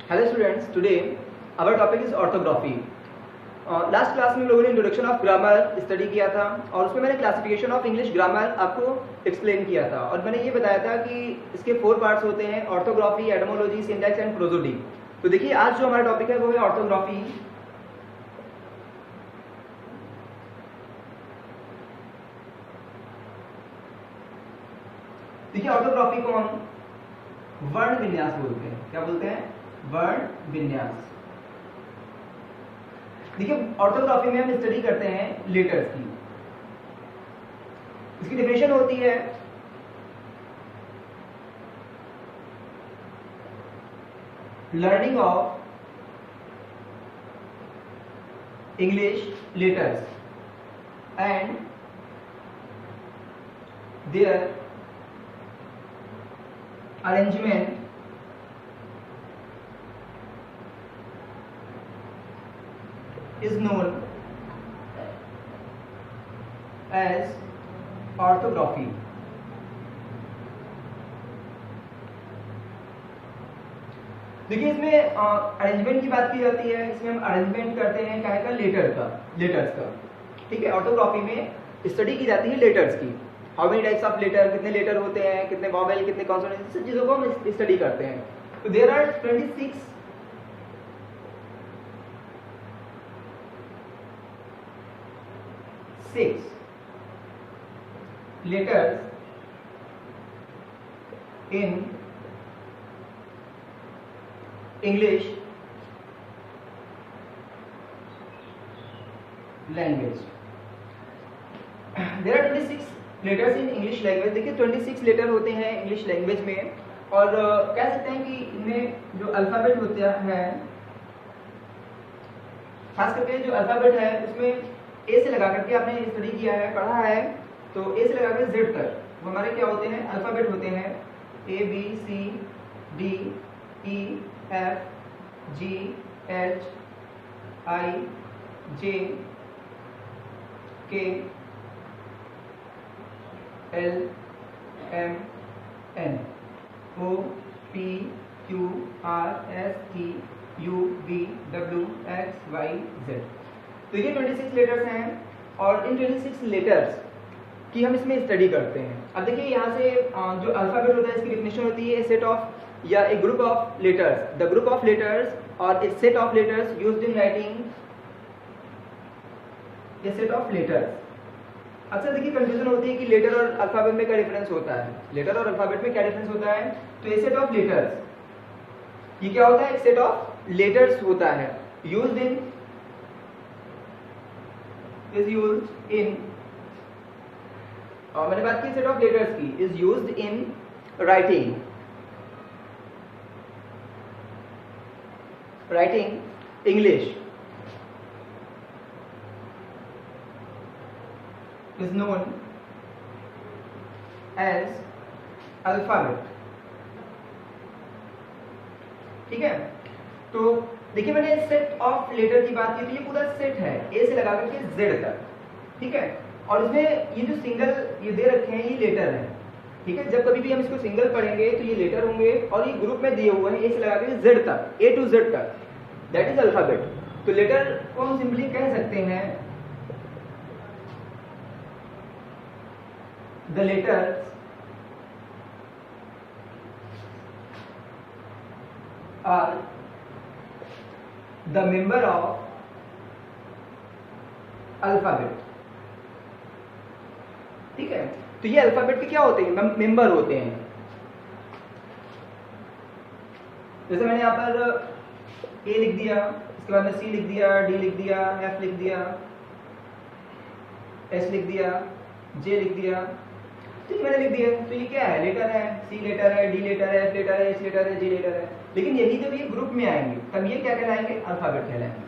Hello students, today our topic is orthography. Last class में हम लोगों ने इंट्रोडक्शन ऑफ ग्रामर स्टडी किया था और उसमें मैंने क्लासिफिकेशन ऑफ इंग्लिश ग्रामर आपको एक्सप्लेन किया था और मैंने ये बताया था कि इसके 4 पार्ट्स होते हैं: orthography, etymology, syntax and prosody. तो देखिए आज जो हमारा टॉपिक है वो है ऑर्थोग्राफी। देखिए ऑर्थोग्राफी को हम वर्ण विन्यास बोलते हैं। क्या बोलते हैं? वर्ण विन्यास। देखिए ऑर्थोग्राफी में हम स्टडी करते हैं लेटर्स की। इसकी डेफिनेशन होती है learning of English letters and their arrangement is known as orthography। देखिए इसमें अरेंजमेंट की बात की जाती है। इसमें हम अरेंजमेंट करते हैं क्या का? लेटर्स का। ठीक है, ऑर्थोग्राफी में स्टडी की जाती है लेटर्स की। How many types of letter, कितने लेटर होते हैं, कितने वॉवेल, कितने कॉन्सोनेंट, सब चीजों को हम स्टडी करते हैं। तो there are 26 letters in English language. There are 26 letters in English language. देखिए 26 लेटर होते हैं इंग्लिश लैंग्वेज में और कह सकते हैं कि इनमें जो अल्फाबेट होते हैं, खास करके जो अल्फाबेट है उसमें ए से लगा करके आपने स्टडी किया है, पढ़ा है, तो ए से लगा कर जेड तक वो हमारे क्या होते हैं? अल्फाबेट होते हैं। A B C D E F G H I J K L M N O P Q R S T U V W X Y Z. तो ये 26 लेटर्स हैं और इन 26 लेटर्स की हम इसमें स्टडी करते हैं। अब देखिए यहाँ से जो अल्फाबेट होता है इसकी डेफिनेशन होती है सेट ऑफ या a group of letters, the group of letters और a set of letters used in writing a set of letters. अक्सर देखिए कंफ्यूजन होती है कि लेटर और अल्फाबेट में क्या डिफरेंस होता है। लेटर और अल्फाबेट में क्या डिफरेंस होता है? तो ए सेट ऑफ लेटर्स, ये क्या होता है? एक सेट ऑफ लेटर्स होता है यूज्ड इन और मैंने बात की सेट ऑफ लेटर्स की, is used in writing English is known as alphabet। ठीक है, तो देखिए मैंने सेट ऑफ लेटर की बात की तो ये पूरा सेट है ए से लगा करके जेड तक। ठीक है, और इसमें ये जो सिंगल ये दे रखे हैं ये लेटर है। ठीक है, जब कभी भी हम इसको सिंगल पढ़ेंगे तो ये लेटर होंगे और ये ग्रुप में दिए हुए हैं ए से लगा करके जेड तक, ए टू जेड तक, दैट इज अल्फाबेट। तो लेटर को हम सिंपली कह सकते हैं the letters are the member of alphabet। ठीक है, तो ये अल्फाबेट के क्या होते हैं? मेंबर होते हैं। जैसे मैंने यहाँ पर ए लिख दिया, इसके बाद में सी लिख दिया, डी लिख दिया, एफ लिख दिया, एस लिख दिया, जे लिख दिया, तो ये मैंने लिख दिया। तो ये क्या है? लेटर है, सी लेटर है, डी लेटर है, एफ लेटर है, एस लेटर है, जे लेटर है। लेकिन यही जब ये ग्रुप में आएंगे तब ये क्या कहलाएंगे? अल्फाबेट कहलाएंगे।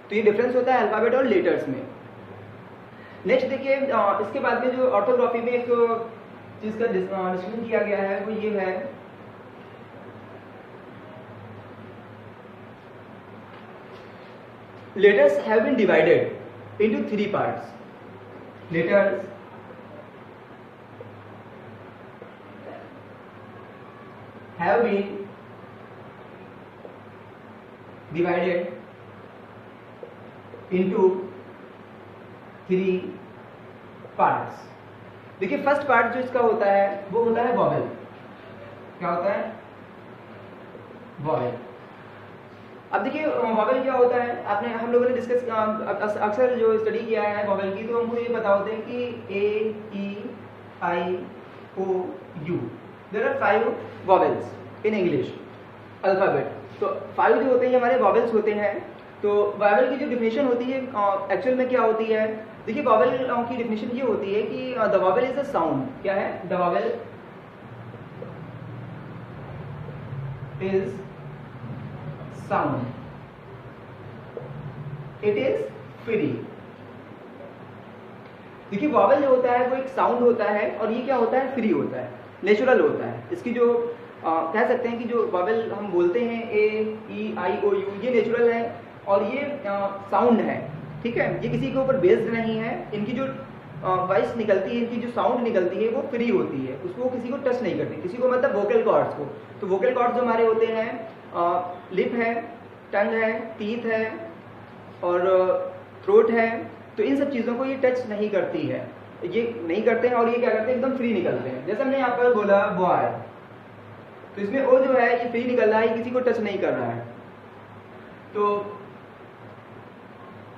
तो ये डिफरेंस होता है अल्फाबेट और लेटर्स में। नेक्स्ट देखिए इसके बाद में जो ऑर्थोग्राफी में एक चीज का डिस्कशन किया गया है वो ये है letters have been divided into 3 parts. Letters have been divided into 3 parts. देखिए फर्स्ट पार्ट जो इसका होता है वो होता है वॉवेल। क्या होता है? वॉवेल। अब देखिए वॉवेल क्या होता है, आपने हम लोगों ने डिस्कस अक्सर जो स्टडी किया है वॉवेल की, तो हमको ये पता होता है कि A, E, I, O, U, there are 5 vowels in English alphabet. तो 5 जो होते हैं हमारे वॉवेल्स होते हैं। तो वॉवेल की जो डिफिनेशन होती है एक्चुअल में क्या होती है, देखिए वॉवेल की डिफिनेशन ये होती है कि the vowel is a sound. क्या है? The vowel is sound, it is free. देखिए वॉवेल जो होता है वो एक साउंड होता है और ये क्या होता है? फ्री होता है, नेचुरल होता है। इसकी जो कह सकते हैं कि जो वॉवेल हम बोलते हैं A, E, I, O, U, ये नेचुरल है और ये साउंड है, ठीक है। ये किसी के ऊपर बेस्ड नहीं है। इनकी जो वॉइस निकलती है, इनकी जो साउंड निकलती है वो फ्री होती है, उसको किसी को टच नहीं करती, किसी को मतलब वोकल कॉर्ड्स को। तो वोकल कॉर्ड्स जो हमारे होते हैं, लिप है, टंग है, टीथ है और थ्रोट है, तो इन सब चीज़ों को ये टच नहीं करती है, ये नहीं करते हैं और ये क्या करते हैं? एकदम फ्री निकलते हैं। जैसे हमने यहाँ पर बोला बॉय, तो इसमें ओ जो है ये फ्री निकल रहा है, ये किसी को टच नहीं कर रहा है, तो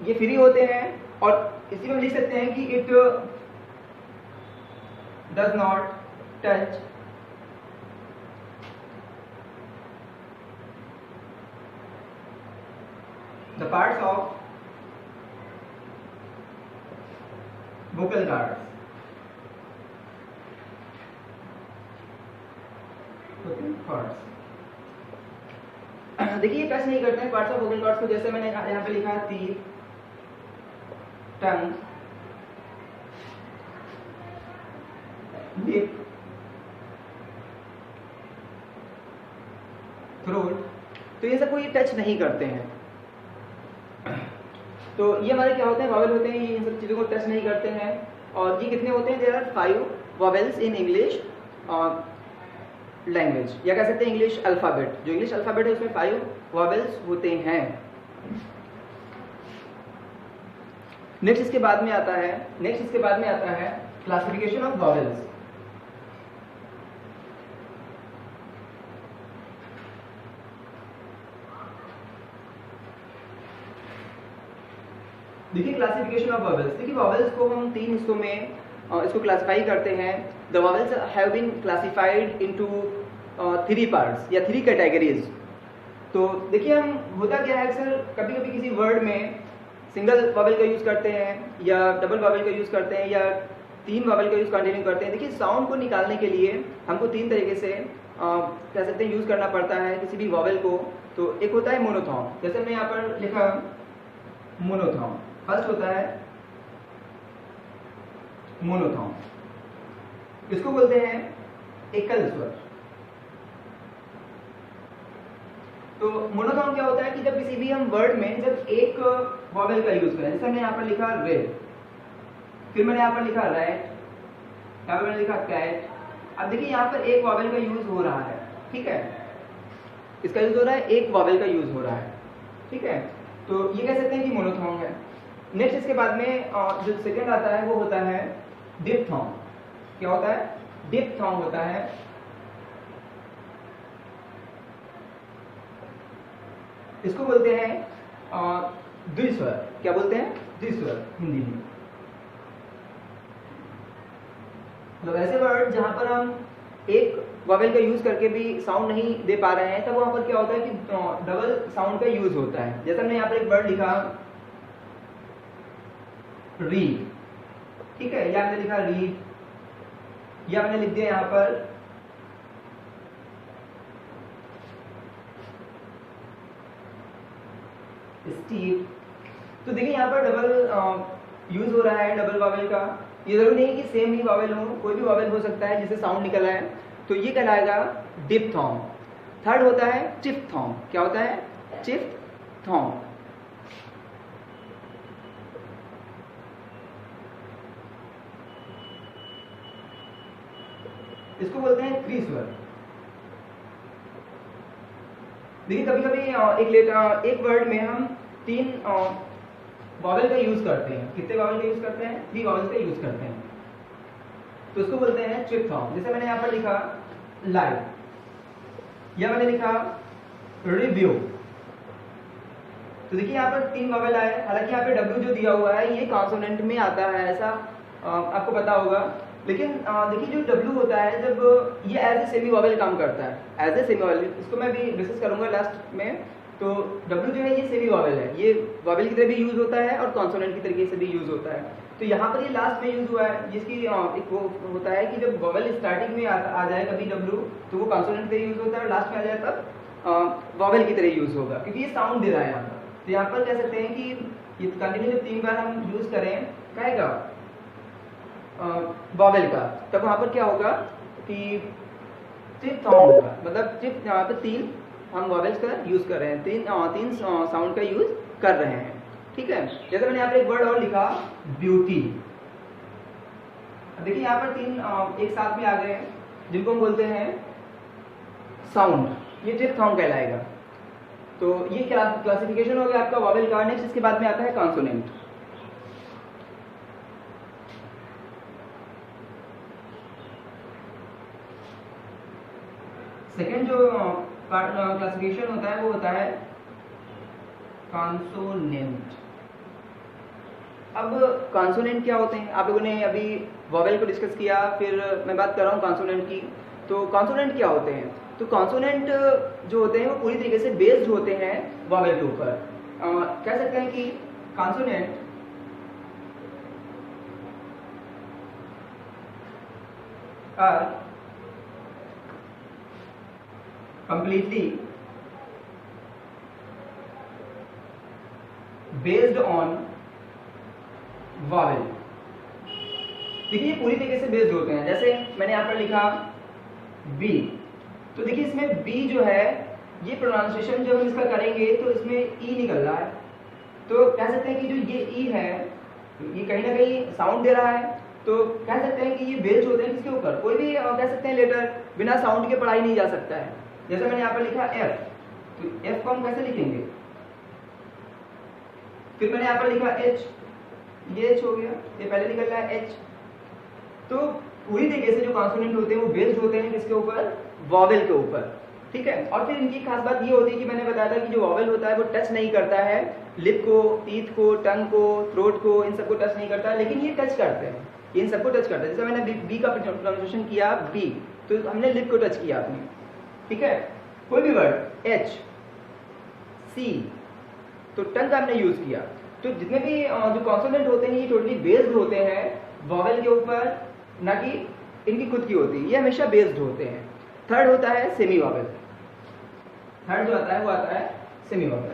ये फ्री होते हैं। और इसी में हम लिख सकते हैं कि it does not touch the parts of vocal cords। देखिए ये टच नहीं करते हैं पार्ट्स ऑफ वोकल कॉर्ड्स को। जैसे मैंने यहाँ पे लिखा है टीथ, टंग, लिप, थ्रोट, तो ये सबको ये टच नहीं करते हैं। तो ये हमारे क्या होते हैं? वॉवेल होते हैं, ये इन सब चीज़ों को टच नहीं करते हैं। और ये कितने होते हैं? There are 5 vowels in English language, या कह सकते हैं इंग्लिश अल्फाबेट। जो इंग्लिश अल्फाबेट है उसमें 5 वॉवेल्स होते हैं। नेक्स्ट इसके बाद में आता है क्लासिफिकेशन ऑफ वॉवेल्स। देखिए क्लासिफिकेशन ऑफ वॉवेल्स। देखिए वॉवेल्स को हम 3 हिस्सों में इसको क्लासिफाई करते हैं। The vowels have been classified into 3 parts या 3 कैटेगरीज। तो देखिए हम होता क्या है, अक्सर कभी कभी किसी वर्ड में सिंगल वॉवेल का यूज करते हैं या डबल वॉवेल का यूज करते हैं या 3 वॉवेल का यूज कंटिन्यू करते हैं। देखिए साउंड को निकालने के लिए हमको 3 तरीके से कह सकते हैं यूज करना पड़ता है किसी भी वॉवेल को। तो एक होता है मोनोथॉर्म, जैसे मैंने यहाँ पर लिखा मोनोथॉर्म। फर्स्ट होता है मोनोथॉर्म, इसको बोलते हैं एकल स्वर। तो मोनोथॉर्म क्या होता है कि जब किसी भी हम वर्ड में जब एक वॉवेल का यूज करें, जैसे हमने यहाँ पर लिखा रेड, फिर मैंने यहाँ पर लिखा रैट, यहाँ पर मैंने लिखा कैट। अब देखिए यहाँ पर एक वॉवेल का यूज हो रहा है, ठीक है, इसका यूज हो रहा है, एक वॉवेल का यूज हो रहा है, ठीक है। तो ये कह सकते हैं कि मोनोथॉर्म है। नेक्स्ट इसके बाद में जो सेकंड आता है वो होता है डिप्थॉर्म। क्या होता है? डिप्थॉर्म होता है। इसको बोलते हैं द्विस्वर। क्या बोलते हैं? द्विस्वर हिंदी में। तो ऐसे वर्ड जहां पर हम एक वॉवेल का यूज करके भी साउंड नहीं दे पा रहे हैं, तब वहां पर क्या होता है कि डबल साउंड का यूज होता है। जैसे हमने यहाँ पर एक वर्ड लिखा रीड, ठीक है, या हमने लिखा रीड, या मैंने लिख दिया यहाँ पर स्टीव। तो देखिए यहाँ पर डबल यूज हो रहा है डबल वॉवेल का। ये जरूरी नहीं कि सेम ही वॉवेल हो, कोई भी वॉवेल हो सकता है जिससे साउंड निकला है, तो ये कहलाएगा डिप्थॉर्म। थर्ड होता है चिफ्थॉर्म। क्या होता है? चिफ्थॉर्म। इसको बोलते हैं त्रिस्वर। देखिए कभी कभी एक वर्ड में हम 3 वॉवेल का यूज करते हैं। कितने वॉवेल का यूज करते हैं? 3 वॉवेल्स का यूज करते हैं, तो उसको बोलते हैं ट्रिप्थॉन। जैसे मैंने यहाँ पर लिखा लाइव, या मैंने लिखा रिव्यू, तो देखिए यहाँ पर 3 वॉवेल आए। हालांकि यहाँ पे W जो दिया हुआ है ये कॉन्सोनेंट में आता है, ऐसा आपको पता होगा। लेकिन देखिए जो W होता है, जब ये एज ए सेमी वॉवेल काम करता है, एज ए सेमी वॉवेल, इसको मैं भी डिस्कस करूंगा लास्ट में। तो W जो है ये सेमी वॉवेल है, ये वॉवेल की तरह भी यूज होता है और कॉन्सोनेंट की तरीके से भी यूज होता है। तो यहाँ पर ये लास्ट में यूज हुआ है, जिसकी एक वो होता है कि जब वॉवेल स्टार्टिंग में आ जाए कभी W, तो वो कॉन्सोनेंट पे यूज होता है, और लास्ट में आ जाए तब वॉवेल की तरह यूज होगा, क्योंकि ये साउंड दे रहा है यहाँ पर। तो यहाँ पर कह सकते हैं कि ये कंटिन्यू जब 3 बार हम यूज करें कहेगा वॉवेल का, तब वहाँ पर क्या होगा कि ट्रिप साउंड होगा। मतलब ट्रिप यहाँ पर 3 हम वॉवेल्स का यूज कर रहे हैं, 3 साउंड का यूज कर रहे हैं, ठीक है। जैसे मैंने यहाँ पे एक वर्ड और लिखा ब्यूटी। देखिए यहाँ पर 3 एक साथ में आ गए हैं, जिनको हम बोलते हैं साउंड। ये ट्रिप साउंड कहलाएगा। तो ये क्लासिफिकेशन हो गया आपका वॉवेल का। नेक्स्ट इसके बाद में आता है कॉन्सोनेंट। सेकेंड जो क्लासिफिकेशन होता है वो होता है कॉन्सोनेंट। अब कॉन्सोनेंट क्या होते हैं? आप लोगों ने अभी वॉवेल को डिस्कस किया, फिर मैं बात कर रहा हूँ कॉन्सोनेंट की। तो कॉन्सोनेंट क्या होते हैं? तो कॉन्सोनेंट जो होते हैं वो पूरी तरीके से बेस्ड होते हैं वॉवेल के ऊपर। कह सकते हैं कि consonant are completely based on vowel। देखिए पूरी तरीके से बेस्ड होते हैं। जैसे मैंने यहाँ पर लिखा बी, तो देखिए इसमें बी जो है ये प्रोनाउंसिएशन जब हम इसका करेंगे तो इसमें ई निकल रहा है। तो कह सकते हैं कि जो ये ई है ये कहीं ना कहीं साउंड दे रहा है। तो कह सकते हैं कि ये बेस्ड होते हैं किसके ऊपर? कोई भी कह सकते हैं लेटर बिना साउंड के पढ़ा ही नहीं जा सकता है। जैसे मैंने यहाँ पर लिखा एफ, तो एफ को हम कैसे लिखेंगे? फिर मैंने यहाँ पर लिखा एच, ये एच हो गया, ये पहले निकल रहा है एच। तो पूरी तरीके से जो कॉन्सोनेंट होते हैं वो बेस्ड होते हैं किसके ऊपर? वॉवेल के ऊपर, ठीक है। और फिर इनकी खास बात ये होती है कि मैंने बताया था कि जो वॉवेल होता है वो टच नहीं करता है लिप को, टीथ को, टंग को, थ्रोट को, इन सबको टच नहीं करता है, लेकिन ये टच करते हैं, इन सबको टच करते हैं। जैसे मैंने बी का प्रोनाउंसिएशन किया बी, तो हमने लिप को टच किया आपने, ठीक है। कोई भी वर्ड एच, सी, तो टंग का हमने यूज किया। तो जितने भी जो कॉन्सोनेंट होते हैं ये टोटली बेस्ड होते हैं वॉवेल के ऊपर, ना कि इनकी खुद की होती है, ये हमेशा बेस्ड होते हैं। थर्ड होता है सेमी वॉवेल। थर्ड जो आता है वो आता है सेमी वॉवेल।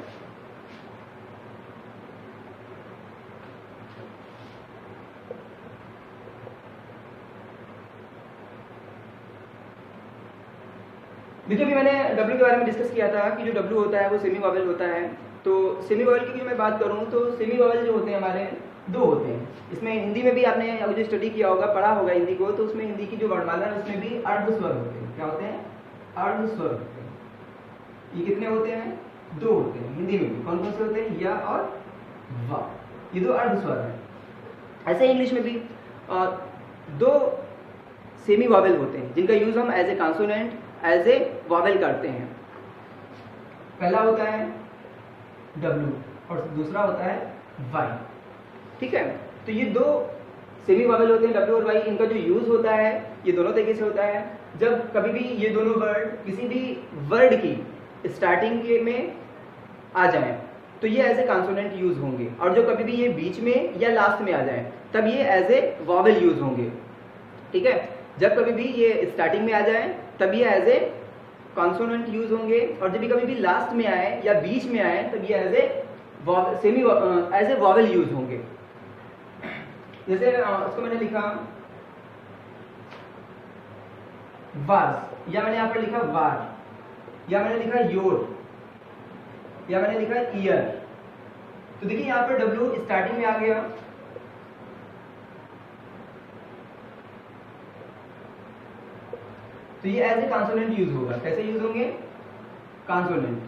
देखिए अभी मैंने W के बारे में डिस्कस किया था कि जो W होता है वो सेमी वॉवेल होता है। तो सेमी वॉवेल की मैं बात करूं तो सेमी वॉवेल जो होते हैं हमारे 2 होते हैं। इसमें हिंदी में भी आपने अगर जो स्टडी किया होगा, पढ़ा होगा हिंदी को, तो उसमें हिंदी की जो वर्णमाला है उसमें भी अर्धस्वर होते हैं। क्या होते हैं? अर्धस्वर होते हैं। ये कितने होते हैं? 2 होते हैं हिंदी में भी। कौन कौन से होते हैं? या और वा, ये 2 अर्धस्वर हैं। ऐसे इंग्लिश में भी 2 सेमी वॉवेल होते हैं जिनका यूज हम as a consonant, as a vowel करते हैं। पहला होता है W और दूसरा होता है Y, ठीक है। तो ये 2 सेमी वॉवेल होते हैं W और Y। इनका जो यूज होता है ये दोनों तरीके से होता है। जब कभी भी ये दोनों वर्ड किसी भी वर्ड की स्टार्टिंग में आ जाए तो ये एज ए कॉन्सोनेंट यूज होंगे, और जो कभी भी ये बीच में या लास्ट में आ जाए तब ये एज ए वॉवेल यूज होंगे, ठीक है। जब कभी भी ये स्टार्टिंग में आ जाए तब ये एज ए कॉन्सोनेंट यूज होंगे, और जब भी कभी भी लास्ट में आए या बीच में आए तब ये एज ए वॉवेल यूज होंगे। जैसे इसको मैंने लिखा वार्स, या मैंने यहाँ पर लिखा वार, या मैंने लिखा योर, या मैंने लिखा ईयर। तो देखिए यहाँ पर W स्टार्टिंग में आ गया, तो ये एज ए कॉन्सोनेंट यूज होगा। कैसे यूज होंगे? कॉन्सोनेंट।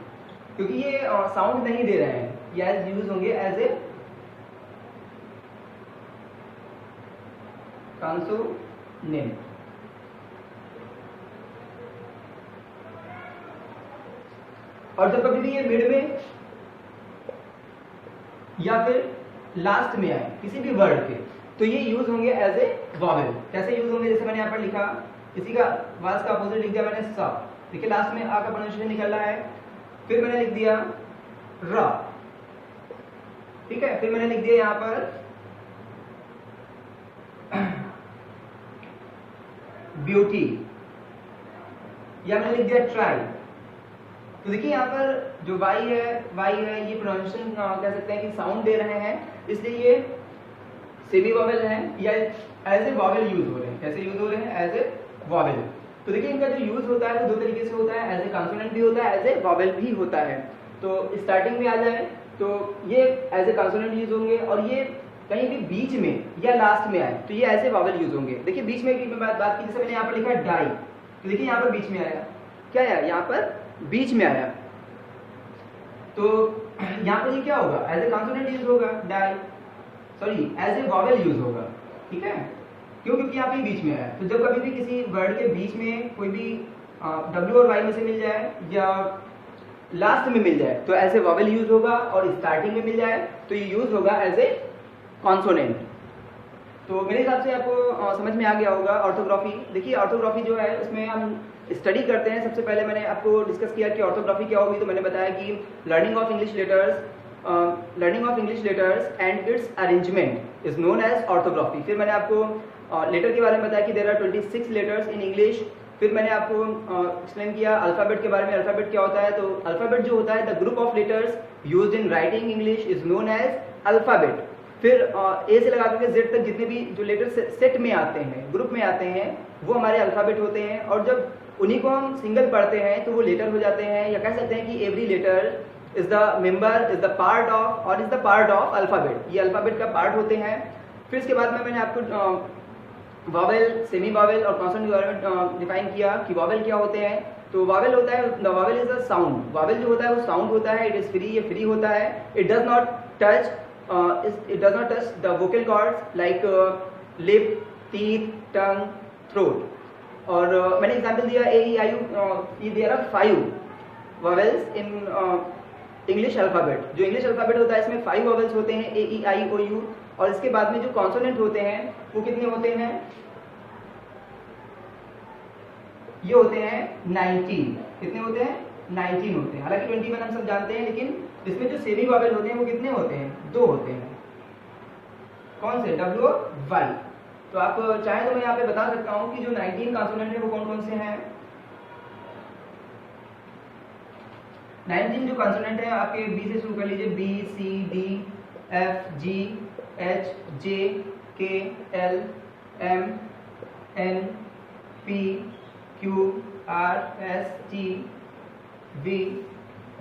क्योंकि ये साउंड नहीं दे रहे हैं, ये यूज होंगे एज ए कॉन्सोनेंट। और जब कभी भी ये मिड में या फिर लास्ट में आए किसी भी वर्ड के, तो ये यूज होंगे एज ए वॉवेल। कैसे यूज होंगे, जैसे मैंने यहाँ पर लिखा, इसी का वास का अपोजिट लिख दिया मैंने सा, देखिए लास्ट में आ का प्रोनाउंसिएशन निकल रहा है। फिर मैंने लिख दिया रा, ठीक है। फिर मैंने लिख दिया यहाँ पर ब्यूटी, या मैंने लिख दिया ट्राई। तो देखिए यहाँ पर जो वाई है ये प्रोनाउंसिएशन कह सकते हैं कि साउंड दे रहे हैं, इसलिए ये सेमी वॉवेल है या एज ए वॉवेल यूज हो रहे हैं। कैसे यूज हो रहे हैं, एज ए वॉवेल। तो देखिए इनका जो यूज होता है वो दो तरीके से होता है, एज ए कॉन्सोनेंट भी होता है, एज ए वॉवेल भी होता है। तो स्टार्टिंग में आ जाए तो ये एज ए कॉन्सोनेंट यूज होंगे, और ये कहीं भी बीच में या लास्ट में आए तो ये ऐसे वॉवेल यूज होंगे। देखिए बीच में की बात की, जैसे मैंने यहाँ पर लिखा डाई, तो देखिए यहाँ पर बीच में आया, क्या आया, यहाँ पर बीच में आया, तो यहाँ पर ये क्या होगा, एज ए कॉन्सोनेंट यूज होगा, डाई, sorry as a vowel use होगा, ठीक है। क्यों, क्योंकि यहाँ पे बीच में आया। तो जब कभी भी किसी वर्ड के बीच में कोई भी डब्ल्यू और वाई में से मिल जाए या लास्ट में मिल जाए तो एज ए वॉवेल यूज होगा, और स्टार्टिंग में मिल जाए तो ये यूज होगा एज ए कॉन्सोनेंट। तो मेरे हिसाब से आपको समझ में आ गया होगा ऑर्थोग्राफी। देखिए ऑर्थोग्राफी जो है उसमें हम स्टडी करते हैं। सबसे पहले मैंने आपको डिस्कस किया कि ऑर्थोग्राफी क्या होगी, तो मैंने बताया कि learning of English letters and its arrangement is known as orthography. फिर मैंने आपको लेटर के बारे में बताया कि there are 26 letters in English. फिर मैंने आपको एक्सप्लेन किया अल्फाबेट के बारे में, अल्फाबेट क्या होता है। तो अल्फाबेट जो होता है, the group of letters used in writing English is known as alphabet. फिर ए से लगा करके जेड तक जितने भी जो लेटर सेट में आते हैं, ग्रुप में आते हैं, वो हमारे अल्फाबेट होते हैं। और जब उन्हीं को हम सिंगल पढ़ते हैं तो वो लेटर हो जाते हैं, या कह सकते हैं कि every letter is the member, is the part of, और is the part of alphabet. ये अल्फाबेट का पार्ट होते हैं। फिर इसके बाद में मैंने आपको वॉवेल, सेमी वॉवेल और कॉन्सोनेंट के बारे में डिफाइन किया कि वॉवेल क्या होते हैं। तो वॉवेल होता है, the vowel is the sound. Vowel जो होता है वो साउंड होता है, इट इज फ्री, ये फ्री होता है। It does not touch the vocal cords like lip, teeth, tongue, throat। और मैंने एग्जाम्पल दिया A E I U, there are 5 vowels in English alphabet. जो इंग्लिश अल्फाबेट होता है इसमें 5 वॉवेल्स होते हैं, ए ई आई ओ यू। और इसके बाद में जो कॉन्सोनेंट होते हैं वो कितने होते हैं, ये होते हैं 19। कितने होते हैं, 19 होते हैं। हालांकि 21 हम सब जानते हैं, लेकिन इसमें जो सेमी वॉवेल होते हैं वो कितने होते हैं, 2 होते हैं। कौन से, डब्ल्यू और वाई। तो आप चाहे तो मैं यहाँ पे बता सकता हूँ कि जो 19 कॉन्सोनेंट है वो कौन कौन से हैं। 19 जो कॉन्सोनेंट है आपके बी से शुरू कर लीजिए, B, C, D, F, G, H, J, K, L, M, N, P, Q, R, S, T, V,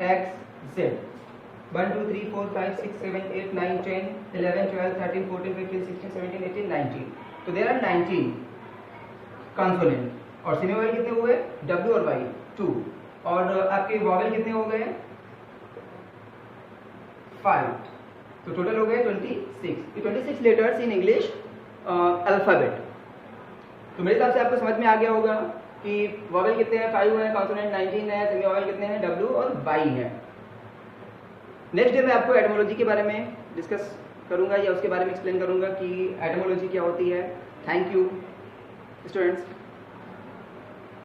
X, Z. 1 2 3 4 5 6 7 8 9 10 11 12 13 14 15 16 17 18 19। तो देयर आर 19 कॉन्सोनेंट। और सेमी वॉवेल कितने हुए, डब्ल्यू और वाई 2। और आपके वॉवेल कितने हो गए, 5। तो टोटल हो गए 26। 26 लेटर्स इन इंग्लिश अल्फाबेट। तो मेरे हिसाब से आपको समझ में आ गया होगा कि वॉवेल कितने हैं, 5 है, कॉन्सोनेंट 19 है, सेमी वॉवेल कितने हैं, डब्ल्यू और वाई है। नेक्स्ट डे में आपको एटमोलॉजी के बारे में डिस्कस करूंगा या उसके बारे में एक्सप्लेन करूंगा कि एटमोलॉजी क्या होती है। Thank you students.